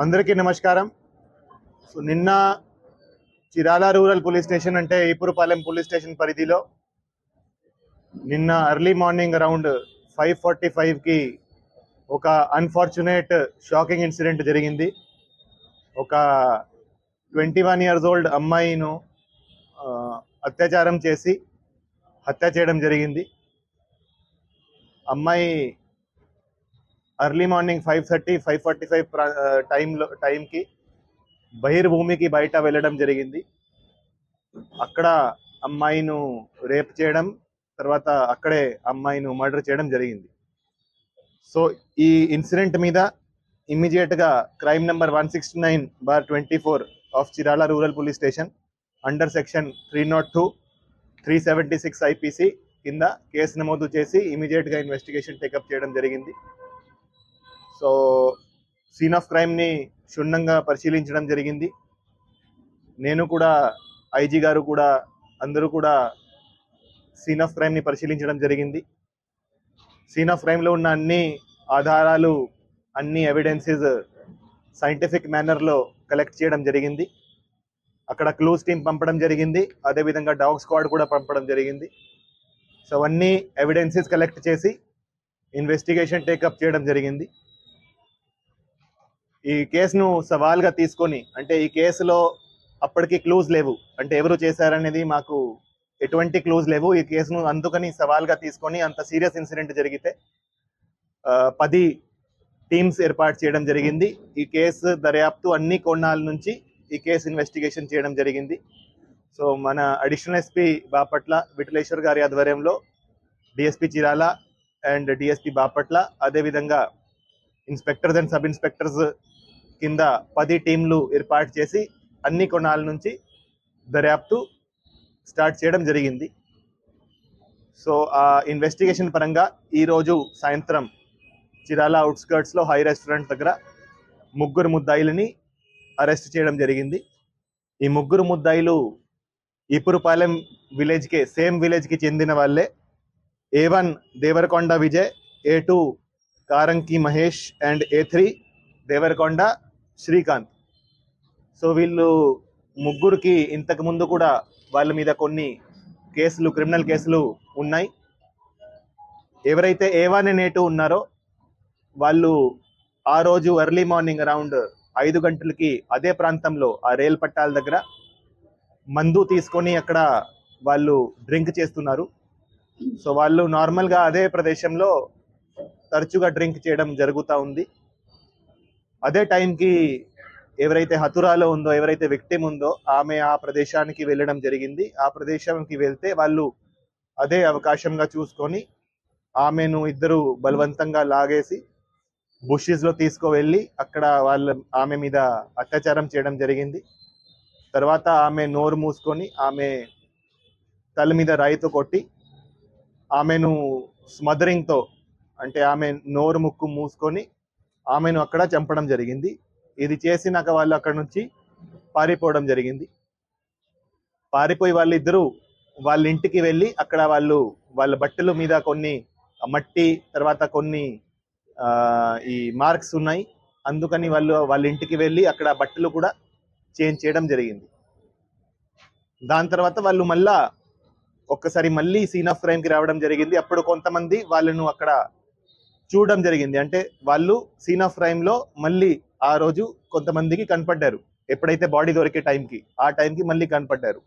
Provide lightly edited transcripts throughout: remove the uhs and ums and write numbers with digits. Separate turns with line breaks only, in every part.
అందరికీ నమస్కారం. సో నిన్న చిరాల రూరల్ పోలీస్ స్టేషన్ అంటే ఈపురపాలెం పోలీస్ స్టేషన్ పరిధిలో నిన్న ఎర్లీ మార్నింగ్ అరౌండ్ 5:45కి ఒక అన్ఫార్చునేట్ షాకింగ్ ఇన్సిడెంట్ జరిగింది. ఒక 21 years old అమ్మాయిను అత్యాచారం చేసి హత్య చేయడం జరిగింది. అమ్మాయి ఎర్లీ మార్నింగ్ 5:30 5:45 టైంకి బహిర్భూమికి బయట వెళ్ళడం జరిగింది. అక్కడ అమ్మాయిను రేప్ చేయడం, తర్వాత అక్కడే అమ్మాయిను మర్డర్ చేయడం జరిగింది. సో ఈ ఇన్సిడెంట్ మీద ఇమ్మీడియట్గా crime number 169/24 of Chirala rural police station under section 302 376 IPC కింద కేసు నమోదు చేసి ఇమీడియట్గా ఇన్వెస్టిగేషన్ టేకప్ చేయడం జరిగింది. సో సీన్ ఆఫ్ క్రైమ్ని క్షుణ్ణంగా పరిశీలించడం జరిగింది. నేను కూడా, ఐజీ గారు కూడా, అందరూ కూడా సీన్ ఆఫ్ క్రైమ్ని పరిశీలించడం జరిగింది. సీన్ ఆఫ్ క్రైమ్లో ఉన్న అన్ని ఆధారాలు, అన్ని ఎవిడెన్సెస్ సైంటిఫిక్ మేనర్లో కలెక్ట్ చేయడం జరిగింది. అక్కడ క్లూస్ టీమ్ పంపడం జరిగింది, అదేవిధంగా డాగ్ స్క్వాడ్ కూడా పంపడం జరిగింది. సో అవన్నీ ఎవిడెన్సెస్ కలెక్ట్ చేసి ఇన్వెస్టిగేషన్ టేకప్ చేయడం జరిగింది. ఈ కేసును సవాల్గా తీసుకొని, అంటే ఈ కేసులో అప్పటికి క్లూజ్ లేవు, అంటే ఎవరు చేశారనేది మాకు ఎటువంటి క్లూజ్ లేవు. ఈ కేసును అందుకని సవాల్గా తీసుకొని, అంత సీరియస్ ఇన్సిడెంట్ జరిగితే 10 టీమ్స్ ఏర్పాటు చేయడం జరిగింది. ఈ కేసు దర్యాప్తు అన్ని కోణాల నుంచి ఈ కేసు ఇన్వెస్టిగేషన్ చేయడం జరిగింది. సో మన అడిషనల్ ఎస్పీ బాపట్ల విఠలేశ్వర్ గారి ఆధ్వర్యంలో DSP Chirala and DSP Bapatla, అదేవిధంగా ఇన్స్పెక్టర్స్ అండ్ సబ్ ఇన్స్పెక్టర్స్ కింద 10 టీంలు ఏర్పాటు చేసి అన్ని కోణాల నుంచి దర్యాప్తు స్టార్ట్ చేయడం జరిగింది. సో ఆ ఇన్వెస్టిగేషన్ పరంగా ఈరోజు సాయంత్రం చిరాల అవుట్స్కర్ట్స్లో హై రెస్టారెంట్ దగ్గర 3 ముద్దాయిలని అరెస్ట్ చేయడం జరిగింది. ఈ 3 ముద్దాయిలు ఈపురపాలెం విలేజ్కే, సేమ్ విలేజ్కి చెందిన వాళ్ళే. A1 Devarakonda Vijay, A2 Karanki Mahesh and A3 Devarakonda Srikanth. So వీళ్ళు ముగ్గురికి ఇంతకు ముందు కూడా వాళ్ళ మీద కొన్ని కేసులు, క్రిమినల్ కేసులు ఉన్నాయి. ఎవరైతే A1 and A2 ఉన్నారో వాళ్ళు ఆ రోజు ఎర్లీ మార్నింగ్ అరౌండ్ 5 గంటలకి అదే ప్రాంతంలో, ఆ రైల్ పట్టాల దగ్గర మందు తీసుకొని అక్కడ వాళ్ళు డ్రింక్ చేస్తున్నారు. సో వాళ్ళు నార్మల్గా అదే ప్రదేశంలో తరచుగా డ్రింక్ చేయడం జరుగుతూ ఉంది. అదే టైంకి ఎవరైతే హతురాలో ఉందో, ఎవరైతే విక్టిమ్ ఉందో, ఆమె ఆ ప్రదేశానికి వెళ్ళడం జరిగింది. ఆ ప్రదేశానికి వెళ్తే వాళ్ళు అదే అవకాశంగా చూసుకొని ఆమెను ఇద్దరు బలవంతంగా లాగేసి బుషెస్లో తీసుకువెళ్ళి అక్కడ ఆమె మీద అత్యాచారం చేయడం జరిగింది. తర్వాత ఆమె నోరు మూసుకొని ఆమె తల మీద రాయితో కొట్టి ఆమెను స్మదరింగ్తో, అంటే ఆమె నోరు ముక్కు మూసుకొని ఆమెను అక్కడ చంపడం జరిగింది. ఇది చేసినాక వాళ్ళు అక్కడ నుంచి పారిపోవడం జరిగింది. పారిపోయి వాళ్ళిద్దరూ వాళ్ళ ఇంటికి వెళ్ళి అక్కడ వాళ్ళ బట్టల మీద కొన్ని మట్టి, తర్వాత కొన్ని ఈ మార్క్స్ ఉన్నాయి. అందుకని వాళ్ళ ఇంటికి వెళ్ళి అక్కడ బట్టలు కూడా చేంజ్ చేయడం జరిగింది. దాని తర్వాత వాళ్ళు ఒక్కసారి మళ్ళీ సీన్ ఆఫ్ క్రైమ్కి రావడం జరిగింది. అప్పుడు కొంతమంది వాళ్ళను అక్కడ చూడడం జరిగింది. అంటే వాళ్ళు సీన్ ఆఫ్ క్రైమ్లో మళ్ళీ ఆ రోజు కొంతమందికి కనపడ్డారు. ఎప్పుడైతే బాడీ దొరికే టైంకి, ఆ టైంకి మళ్ళీ కనపడ్డారు.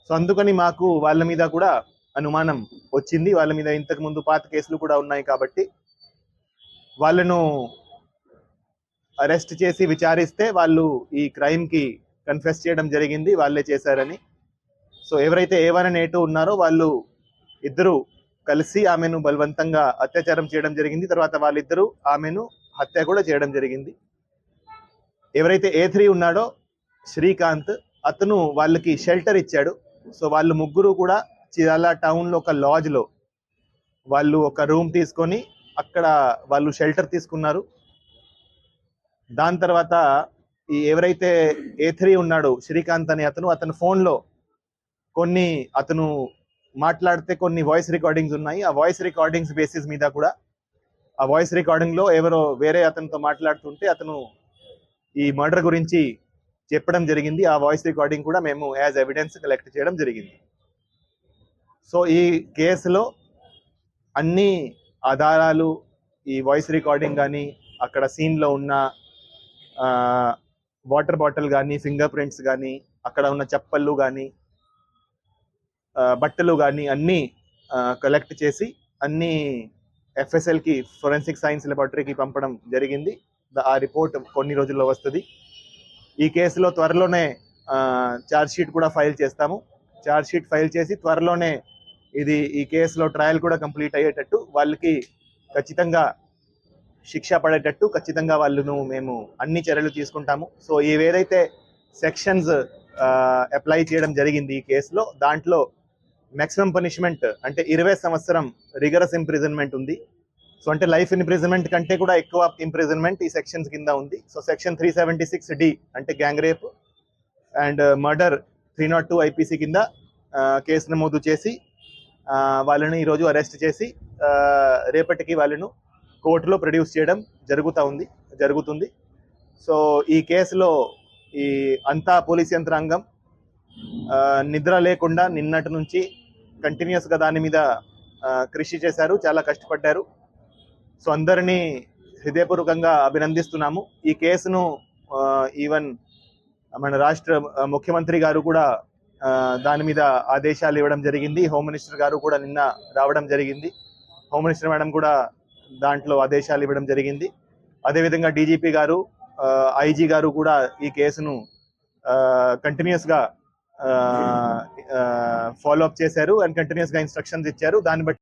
సో అందుకని మాకు వాళ్ళ మీద కూడా అనుమానం వచ్చింది. వాళ్ళ మీద ఇంతకు ముందు పాత కేసులు కూడా ఉన్నాయి కాబట్టి వాళ్ళను అరెస్ట్ చేసి విచారిస్తే వాళ్ళు ఈ క్రైమ్కి కన్ఫెస్ చేయడం జరిగింది, వాళ్ళే చేశారని. సో ఎవరైతే A1 and A2 ఉన్నారో వాళ్ళు ఇద్దరు కలిసి ఆమెను బలవంతంగా అత్యాచారం చేయడం జరిగింది. తర్వాత వాళ్ళిద్దరూ ఆమెను హత్య కూడా చేయడం జరిగింది. ఎవరైతే A3 ఉన్నాడో శ్రీకాంత్, అతను వాళ్ళకి షెల్టర్ ఇచ్చాడు. సో వాళ్ళు ముగ్గురు కూడా చిరాల టౌన్లో ఒక లాడ్జ్లో వాళ్ళు ఒక రూమ్ తీసుకొని అక్కడ వాళ్ళు షెల్టర్ తీసుకున్నారు. దాని తర్వాత ఈ ఎవరైతే A3 ఉన్నాడో శ్రీకాంత్ అనే అతను ఫోన్లో అతను మాట్లాడితే కొన్ని వాయిస్ రికార్డింగ్స్ ఉన్నాయి. ఆ వాయిస్ రికార్డింగ్స్ బేసిస్ మీద కూడా, ఆ వాయిస్ రికార్డింగ్లో ఎవరో వేరే అతనితో మాట్లాడుతుంటే అతను ఈ మర్డర్ గురించి చెప్పడం జరిగింది. ఆ వాయిస్ రికార్డింగ్ కూడా మేము యాజ్ ఎవిడెన్స్ కలెక్ట్ చేయడం జరిగింది. సో ఈ కేసులో అన్ని ఆధారాలు, ఈ వాయిస్ రికార్డింగ్ కానీ, అక్కడ సీన్లో ఉన్న వాటర్ బాటిల్ కానీ, ఫింగర్ ప్రింట్స్ కానీ, అక్కడ ఉన్న చెప్పళ్ళు కానీ, బట్టలు కానీ అన్నీ కలెక్ట్ చేసి అన్ని FSLకి, ఫోరెన్సిక్ సైన్స్ లెబార్టరీకి పంపడం జరిగింది. ఆ రిపోర్ట్ కొన్ని రోజుల్లో వస్తుంది. ఈ కేసులో త్వరలోనే ఛార్జ్ షీట్ కూడా ఫైల్ చేస్తాము. ఛార్జ్ షీట్ ఫైల్ చేసి త్వరలోనే ఈ కేసులో ట్రయల్ కూడా కంప్లీట్ అయ్యేటట్టు, వాళ్ళకి ఖచ్చితంగా శిక్ష పడేటట్టు ఖచ్చితంగా వాళ్ళను మేము అన్ని చర్యలు తీసుకుంటాము. సో ఏదైతే సెక్షన్స్ అప్లై చేయడం జరిగింది ఈ కేసులో, దాంట్లో మాక్సిమం పనిష్మెంట్ అంటే 20 సంవత్సరం రిగరస్ ఇంప్రిజన్మెంట్ ఉంది. సో అంటే లైఫ్ ఇంప్రిజన్మెంట్ కంటే కూడా ఎక్కువ ఇంప్రిజన్మెంట్ ఈ సెక్షన్స్ కింద ఉంది. సో సెక్షన్ 376D అంటే gang rape and murder 302 IPC కింద కేసు నమోదు చేసి వాళ్ళని ఈరోజు అరెస్ట్ చేసి రేపటికి వాళ్ళను కోర్టులో ప్రొడ్యూస్ చేయడం జరుగుతుంది. సో ఈ కేసులో ఈ అంతా పోలీస్ యంత్రాంగం నిద్ర లేకుండా నిన్నటి నుంచి కంటిన్యూస్గా దాని మీద కృషి చేశారు, చాలా కష్టపడ్డారు. సో అందరినీ హృదయపూర్వకంగా అభినందిస్తున్నాము. ఈ కేసును ఈవెన్ మన రాష్ట్ర ముఖ్యమంత్రి గారు కూడా దాని మీద ఆదేశాలు ఇవ్వడం జరిగింది. హోమ్ మినిస్టర్ గారు కూడా నిన్న రావడం జరిగింది. హోమ్ మినిస్టర్ మేడం కూడా దాంట్లో ఆదేశాలు ఇవ్వడం జరిగింది. అదేవిధంగా DGP గారు, IG గారు కూడా ఈ కేసును కంటిన్యూస్గా ఫాలో అప్ చేశారు అండ్ కంటిన్యూస్గా ఇన్స్ట్రక్షన్స్ ఇచ్చారు. దాన్ని బట్టి